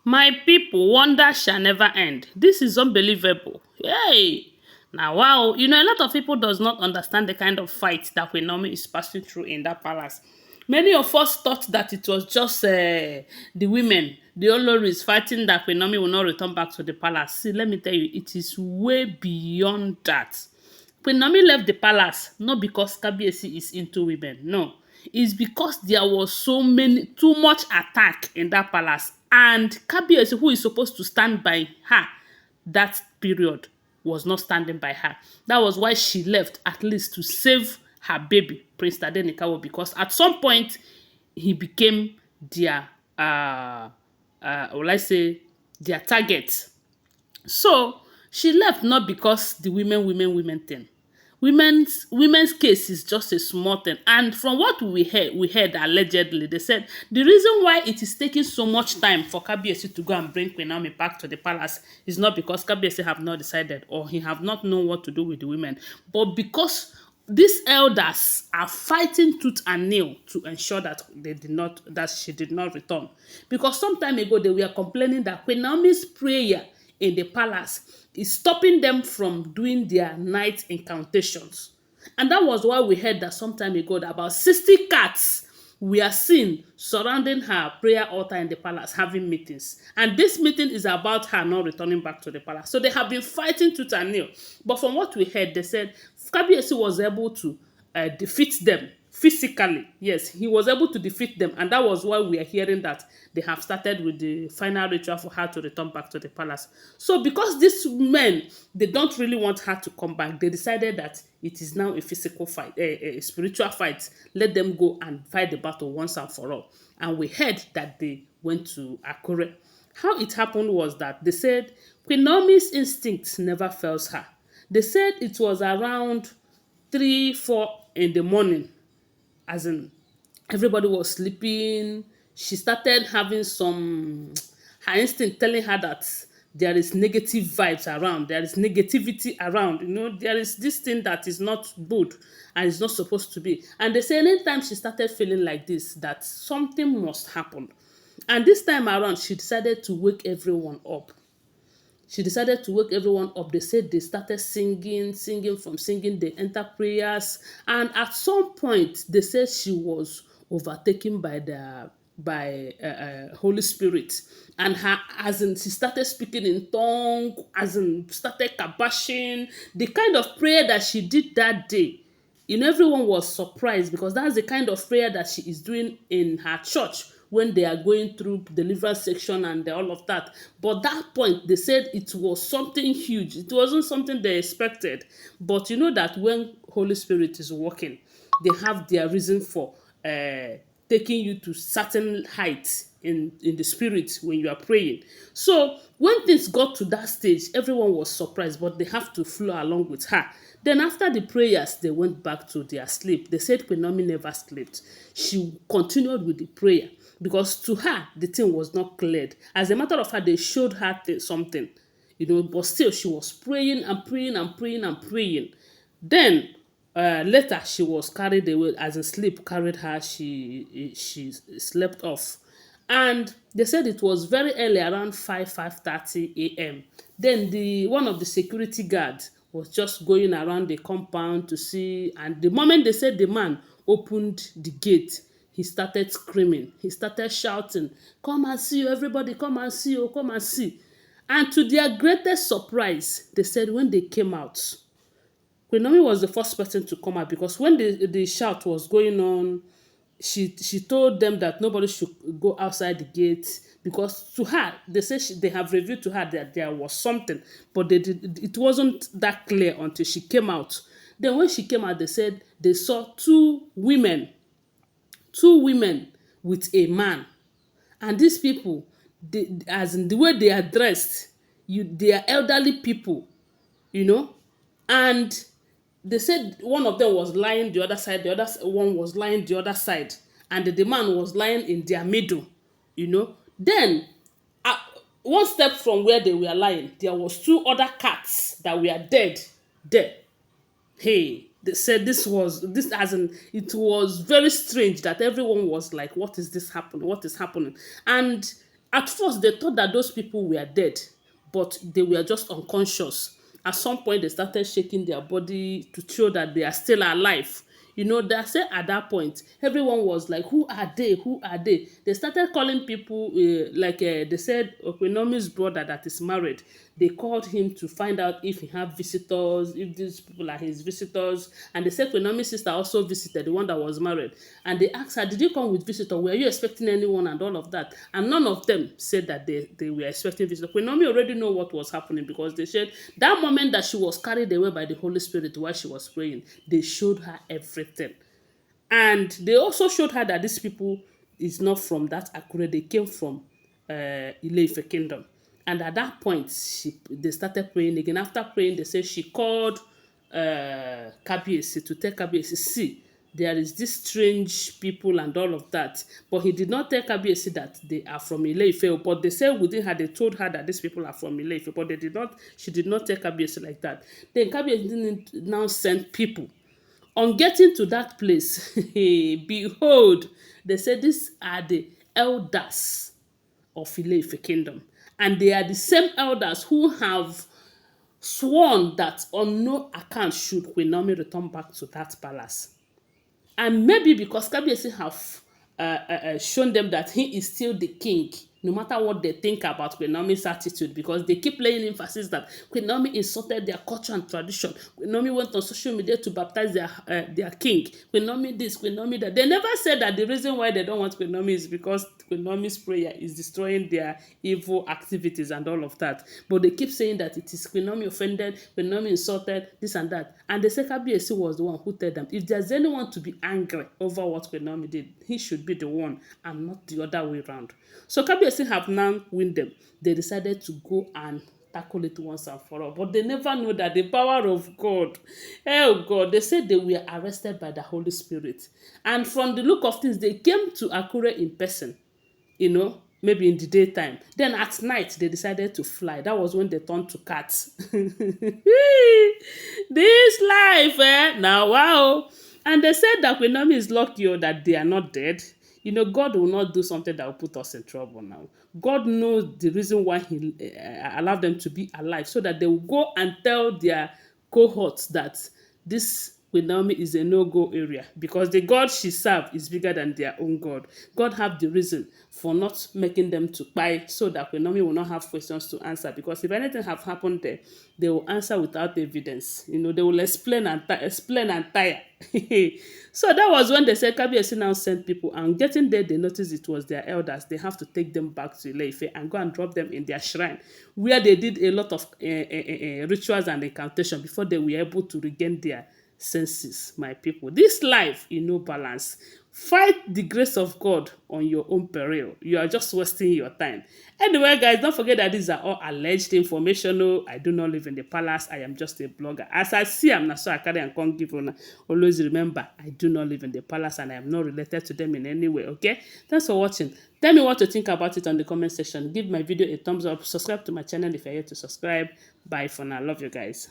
My people, wonder shall never end. This is unbelievable. Hey! Now, wow, a lot of people does not understand the kind of fight that Queen Naomi is passing through in that palace. Many of us thought that it was just the women, the Olories fighting that Queen Naomi will not return back to the palace. See, let me tell you, it is way beyond that. Queen Naomi left the palace not because Kabiyesi is into women, no. It's because there was too much attack in that palace, and Kabiyesi, who is supposed to stand by her that period, was not standing by her. That was why she left, at least to save her baby, Prince Tadenikawo, because at some point he became their will I say their target. So she left not because the women thing. Women's case is just a small thing. And from what we heard allegedly, they said the reason why it is taking so much time for Kabiyesi to go and bring Queen Naomi back to the palace is not because Kabiyesi have not decided or he have not known what to do with the women, but because these elders are fighting tooth and nail to ensure that she did not return. Because some time ago they were complaining that Queen Naomi's prayer in the palace is stopping them from doing their night incantations. And that was why we heard that some time ago that about 60 cats were seen surrounding her prayer altar in the palace having meetings. And this meeting is about her not returning back to the palace. So they have been fighting tooth and nail. But from what we heard, they said Kabiyesi was able to defeat them physically. Yes, he was able to defeat them, and that was why we are hearing that they have started with the final ritual for her to return back to the palace. So because these men, they don't really want her to come back, they decided that it is now a physical fight, a spiritual fight. Let them go and fight the battle once and for all. And we heard that they went to Akure. How it happened was that they said Queen Naomi's instincts never fails her. They said it was around 3, 4 in the morning, as in everybody was sleeping. She started having her instinct telling her that there is negative vibes around, there is negativity around, there is this thing that is not good and is not supposed to be. And they say anytime she started feeling like this, that something must happen. And this time around, she decided to wake everyone up. They said they started singing. From singing, they enter prayers. And at some point, they said she was overtaken by Holy Spirit. And she started speaking in tongue, started kabashing. The kind of prayer that she did that day, everyone was surprised because that's the kind of prayer that she is doing in her church when they are going through deliverance section and all of that. But that point, they said it was something huge. It wasn't something they expected. But you know that when Holy Spirit is working, they have their reason for taking you to certain heights in the spirit when you are praying. So when things got to that stage, everyone was surprised, but they have to flow along with her. Then after the prayers, they went back to their sleep. They said Queen Naomi never slept. She continued with the prayer because to her, the thing was not cleared. As a matter of fact, they showed her something, but still she was praying and praying and praying and praying. Then later she was carried away, as in sleep carried her. She slept off. And they said it was very early, around 5:30 a.m. Then one of the security guards was just going around the compound to see, and the moment they said the man opened the gate, he started screaming. He started shouting, "Come and see you, everybody, come and see you, come and see." And to their greatest surprise, they said when they came out, Queen Naomi was the first person to come out because when the shout was going on, she told them that nobody should go outside the gate because to her, they say they have revealed to her that there was something, but it wasn't that clear until she came out. Then when she came out, they said they saw two women with a man. And these people, as in the way they are dressed, they are elderly people, and they said one of them was lying the other side, the other one was lying the other side, and the man was lying in their middle. Then one step from where they were lying, there was two other cats that were dead there. Hey, they said this as in it was very strange that everyone was like, what is this happening? What is happening? And At first, they thought that those people were dead, but they were just unconscious. At some point, they started shaking their body to show that they are still alive. They said at that point, everyone was like, "Who are they? Who are they?" They started calling people, they said, Okunomi's brother that is married. They called him to find out if he had visitors, if these people are his visitors. And they said Okunomi's sister also visited, the one that was married. And they asked her, "Did you come with visitor? Were you expecting anyone?" and all of that. And none of them said that they were expecting visitors. Naomi already know what was happening, because they said that moment that she was carried away by the Holy Spirit while she was praying, they showed her everything. And they also showed her that these people is not from that Akure. They came from Ile Ife kingdom. And at that point, they started praying again. After praying, they said she called Kabiesi to tell Kabiesi, "See, there is this strange people and all of that." But he did not tell Kabiesi that they are from Ile Ife. But they said within her, they told her that these people are from Ile Ife. But she did not tell Kabiesi like that. Then Kabiesi now sent people. On getting to that place, behold, they said these are the elders of Ile Ife kingdom. And they are the same elders who have sworn that on no account should Queen Naomi return back to that palace. And maybe because Kabiyesi have shown them that he is still the king, no matter what they think about Queen Naomi's attitude, because they keep laying emphasis that Queen Naomi insulted their culture and tradition. Queen Naomi went on social media to baptize their king. Queen Naomi this, Queen Naomi that. They never said that the reason why they don't want Queen Naomi is because Queen Naomi's prayer is destroying their evil activities and all of that. But they keep saying that it is Queen Naomi offended, Queen Naomi insulted, this and that. And the Kabiyesi was the one who told them, if there's anyone to be angry over what Queen Naomi did, he should be the one and not the other way around. So Kabiyesi have now win them. They decided to go and tackle it once and for all. But they never know that the power of God, oh God, they said they were arrested by the Holy Spirit. And from the look of things, they came to Akure in person, maybe in the daytime. Then at night, they decided to fly. That was when they turned to cats. This life, now wow. And they said that Queen Naomi is lucky that they are not dead. God will not do something that will put us in trouble now. God knows the reason why he allowed them to be alive, so that they will go and tell their cohorts that this Queen Naomi is a no-go area, because the God she serves is bigger than their own God. God have the reason for not making them to buy, so that Queen Naomi will not have questions to answer, because if anything have happened there, they will answer without evidence. They will explain and tire. So that was when they said Kabiyesi now sent people, and getting there, they noticed it was their elders. They have to take them back to Ile Ife and go and drop them in their shrine, where they did a lot of rituals and incantation before they were able to regain their senses. My people, this life balance. Fight the grace of God on your own peril. You are just wasting your time. Anyway, guys, don't forget that these are all alleged informational. I do not live in the palace. I am just a blogger. As I see, I'm not so I carry and can't give on. Always remember, I do not live in the palace and I am not related to them in any way. Okay? Thanks for watching. Tell me what you think about it on the comment section. Give my video a thumbs up. Subscribe to my channel if you're here to subscribe. Bye for now. Love you guys.